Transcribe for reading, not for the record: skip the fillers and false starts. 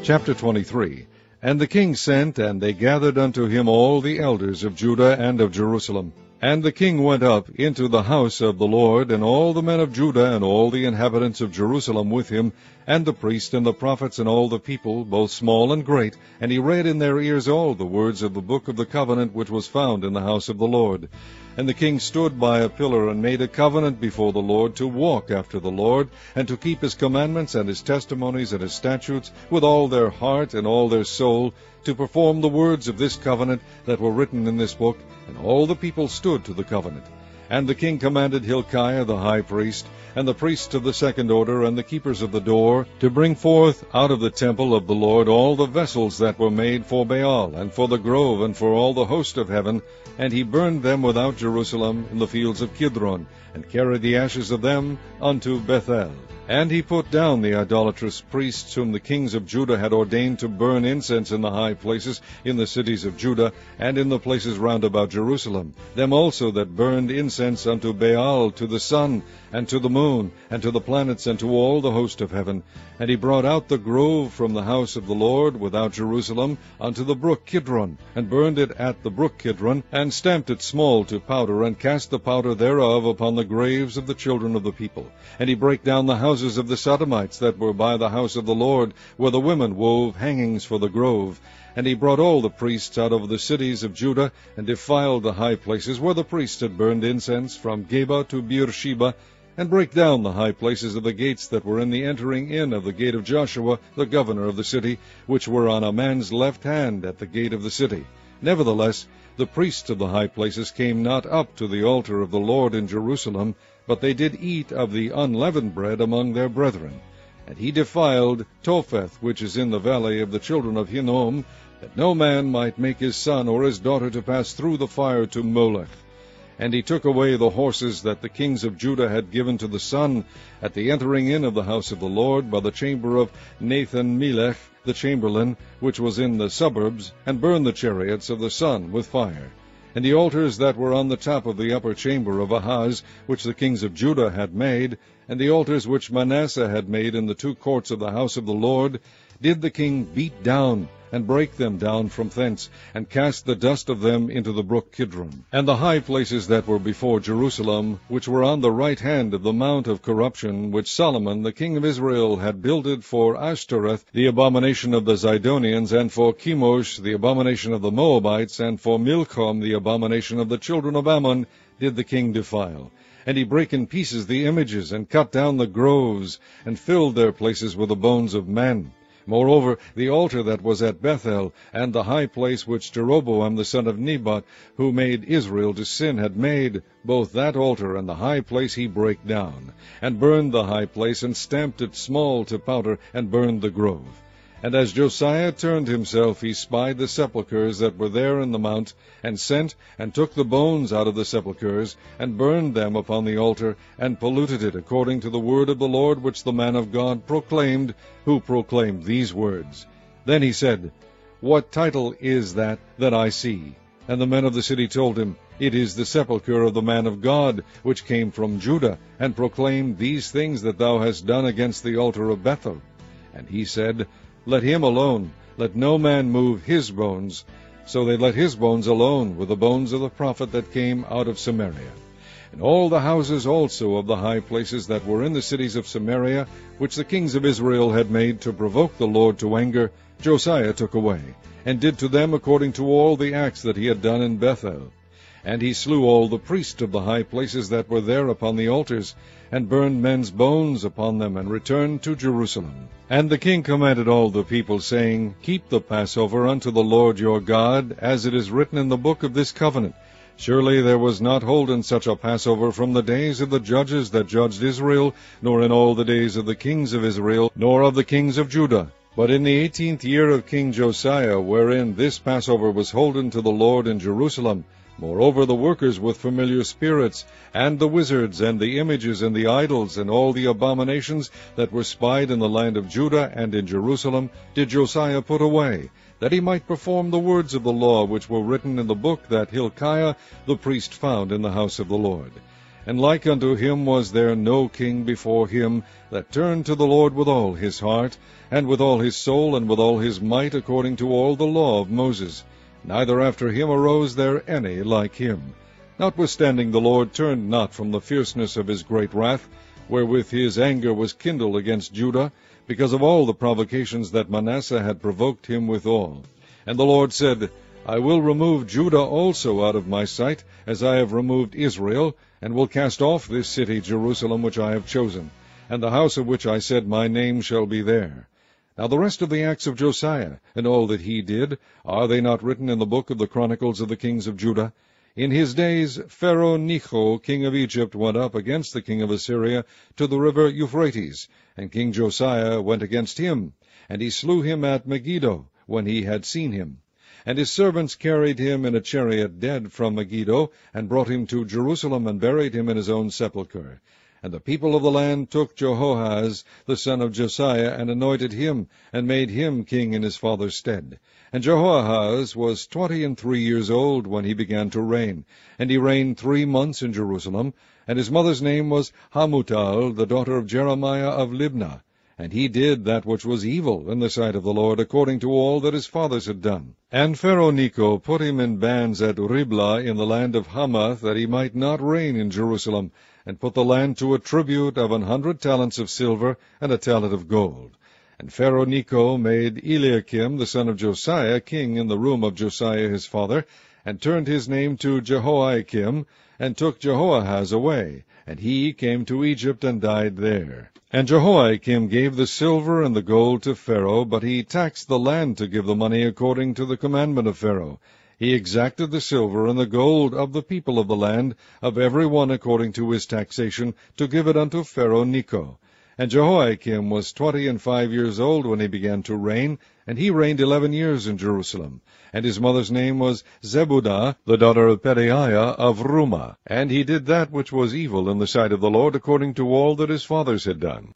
Chapter 23. And the king sent, and they gathered unto him all the elders of Judah and of Jerusalem. And the king went up into the house of the Lord, and all the men of Judah and all the inhabitants of Jerusalem with him, and the priests and the prophets and all the people, both small and great. And he read in their ears all the words of the book of the covenant which was found in the house of the Lord. And the king stood by a pillar, and made a covenant before the Lord, to walk after the Lord, and to keep his commandments and his testimonies and his statutes with all their heart and all their soul, to perform the words of this covenant that were written in this book. And all the people stood to the covenant. And the king commanded Hilkiah the high priest, and the priests of the second order, and the keepers of the door, to bring forth out of the temple of the Lord all the vessels that were made for Baal, and for the grove, and for all the host of heaven. And he burned them without Jerusalem in the fields of Kidron, and carried the ashes of them unto Bethel. And he put down the idolatrous priests whom the kings of Judah had ordained to burn incense in the high places in the cities of Judah, and in the places round about Jerusalem, them also that burned incense unto Baal, to the sun, and to the moon, and to the planets, and to all the host of heaven. And he brought out the grove from the house of the Lord without Jerusalem unto the brook Kidron, and burned it at the brook Kidron, and stamped it small to powder, and cast the powder thereof upon the graves of the children of the people. And he brake down the houses of the Sodomites that were by the house of the Lord, where the women wove hangings for the grove. And he brought all the priests out of the cities of Judah, and defiled the high places where the priests had burned incense, from Geba to Beersheba, and brake down the high places of the gates that were in the entering in of the gate of Joshua, the governor of the city, which were on a man's left hand at the gate of the city. Nevertheless, the priests of the high places came not up to the altar of the Lord in Jerusalem, but they did eat of the unleavened bread among their brethren. And he defiled Topheth, which is in the valley of the children of Hinnom, that no man might make his son or his daughter to pass through the fire to Molech. And he took away the horses that the kings of Judah had given to the sun at the entering in of the house of the Lord by the chamber of Nathan-Melech the chamberlain, which was in the suburbs, and burned the chariots of the sun with fire. And the altars that were on the top of the upper chamber of Ahaz, which the kings of Judah had made, and the altars which Manasseh had made in the two courts of the house of the Lord, did the king beat down, and break them down from thence, and cast the dust of them into the brook Kidron. And the high places that were before Jerusalem, which were on the right hand of the mount of corruption, which Solomon the king of Israel had builded for Ashtoreth, the abomination of the Zidonians, and for Chemosh, the abomination of the Moabites, and for Milcom, the abomination of the children of Ammon, did the king defile. And he brake in pieces the images, and cut down the groves, and filled their places with the bones of men. Moreover, the altar that was at Bethel, and the high place which Jeroboam the son of Nebat, who made Israel to sin, had made, both that altar and the high place he brake down, and burned the high place, and stamped it small to powder, and burned the grove. And as Josiah turned himself, he spied the sepulchres that were there in the mount, and sent, and took the bones out of the sepulchres, and burned them upon the altar, and polluted it, according to the word of the Lord which the man of God proclaimed, who proclaimed these words. Then he said, What title is that I see? And the men of the city told him, It is the sepulchre of the man of God, which came from Judah, and proclaimed these things that thou hast done against the altar of Bethel. And he said, Let him alone, let no man move his bones. So they let his bones alone, with the bones of the prophet that came out of Samaria. And all the houses also of the high places that were in the cities of Samaria, which the kings of Israel had made to provoke the Lord to anger, Josiah took away, and did to them according to all the acts that he had done in Bethel. And he slew all the priests of the high places that were there upon the altars, and burned men's bones upon them, and returned to Jerusalem. And the king commanded all the people, saying, Keep the Passover unto the Lord your God, as it is written in the book of this covenant. Surely there was not holden such a Passover from the days of the judges that judged Israel, nor in all the days of the kings of Israel, nor of the kings of Judah. But in the 18th year of King Josiah, wherein this Passover was holden to the Lord in Jerusalem, moreover the workers with familiar spirits, and the wizards, and the images, and the idols, and all the abominations that were spied in the land of Judah and in Jerusalem, did Josiah put away, that he might perform the words of the law which were written in the book that Hilkiah the priest found in the house of the Lord. and like unto him was there no king before him, that turned to the Lord with all his heart, and with all his soul, and with all his might, according to all the law of Moses. Neither after him arose there any like him. Notwithstanding the Lord turned not from the fierceness of his great wrath, wherewith his anger was kindled against Judah, because of all the provocations that Manasseh had provoked him withal. And the Lord said, I will remove Judah also out of my sight, as I have removed Israel, and will cast off this city Jerusalem which I have chosen, and the house of which I said, My name shall be there. Now the rest of the acts of Josiah, and all that he did, are they not written in the book of the Chronicles of the kings of Judah? In his days Pharaoh Necho, king of Egypt, went up against the king of Assyria to the river Euphrates, and King Josiah went against him, and he slew him at Megiddo, when he had seen him. And his servants carried him in a chariot dead from Megiddo, and brought him to Jerusalem, and buried him in his own sepulchre. And the people of the land took Jehoahaz the son of Josiah, and anointed him, and made him king in his father's stead. And Jehoahaz was 23 years old when he began to reign, and he reigned 3 months in Jerusalem. And his mother's name was Hamutal, the daughter of Jeremiah of Libnah. And he did that which was evil in the sight of the Lord, according to all that his fathers had done. And Pharaoh Necho put him in bands at Riblah in the land of Hamath, that he might not reign in Jerusalem, and put the land to a tribute of 100 talents of silver, and a talent of gold. And Pharaoh Necho made Eliakim the son of Josiah king in the room of Josiah his father, and turned his name to Jehoiakim, and took Jehoahaz away, and he came to Egypt and died there. And Jehoiakim gave the silver and the gold to Pharaoh, but he taxed the land to give the money according to the commandment of Pharaoh. He exacted the silver and the gold of the people of the land, of every one according to his taxation, to give it unto Pharaoh Necho. And Jehoiakim was 25 years old when he began to reign, and he reigned 11 years in Jerusalem. And his mother's name was Zebudah, the daughter of Pedaiah of Rumah. And he did that which was evil in the sight of the Lord, according to all that his fathers had done.